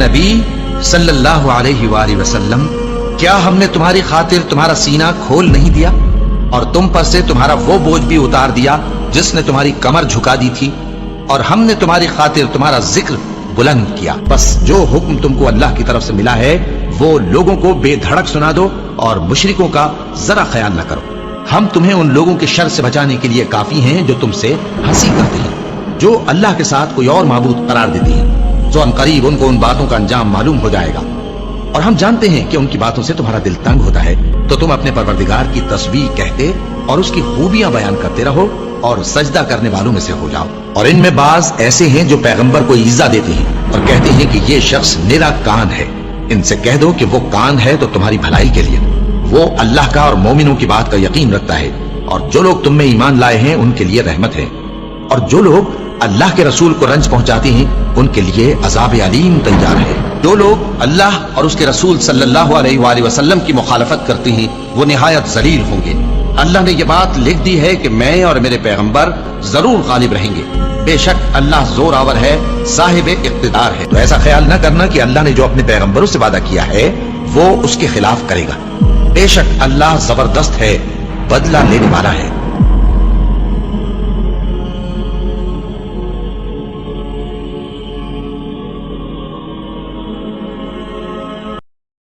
نبی صلی اللہ علیہ وآلہ وسلم، کیا ہم نے تمہاری خاطر تمہارا سینہ کھول نہیں دیا اور تم پر سے تمہارا وہ بوجھ بھی اتار دیا جس نے تمہاری کمر جھکا دی تھی، اور ہم نے تمہاری خاطر تمہارا ذکر بلند کیا؟ بس جو حکم تم کو اللہ کی طرف سے ملا ہے وہ لوگوں کو بے دھڑک سنا دو اور مشرکوں کا ذرا خیال نہ کرو۔ ہم تمہیں ان لوگوں کے شر سے بچانے کے لیے کافی ہیں جو تم سے ہنسی کرتے ہیں، جو اللہ کے ساتھ کوئی اور معبود قرار دیتی ہیں، تو عنقریب ان کو ان باتوں کا انجام معلوم ہو جائے گا، اور ہم جانتے ہیں کہ ان کی باتوں سے تمہارا دل تنگ ہوتا ہے، تو تم اپنے پروردگار کی تسبیح کہتے اور اس کی خوبیاں بیان کرتے رہو اور سجدہ کرنے والوں میں سے ہو جاؤ۔ اور ان میں بعض ایسے ہیں جو پیغمبر کو ایذا دیتے ہیں اور کہتے ہیں کہ یہ شخص نرا کان ہے۔ ان سے کہہ دو کہ وہ کان ہے تو تمہاری بھلائی کے لیے، وہ اللہ کا اور مومنوں کی بات کا یقین رکھتا ہے، اور جو لوگ تم میں ایمان لائے ہیں ان کے لیے رحمت ہے، اور جو لوگ اللہ کے رسول کو رنج پہنچاتے ہیں ان کے لیے عذاب علیم تیار ہے۔ جو لوگ اللہ اور اس کے رسول صلی اللہ علیہ وآلہ وسلم کی مخالفت کرتے ہیں وہ نہایت ذلیل ہوں گے۔ اللہ نے یہ بات لکھ دی ہے کہ میں اور میرے پیغمبر ضرور غالب رہیں گے، بے شک اللہ زور آور ہے، صاحب اقتدار ہے۔ تو ایسا خیال نہ کرنا کہ اللہ نے جو اپنے پیغمبروں سے وعدہ کیا ہے وہ اس کے خلاف کرے گا، بے شک اللہ زبردست ہے، بدلہ لینے والا ہے۔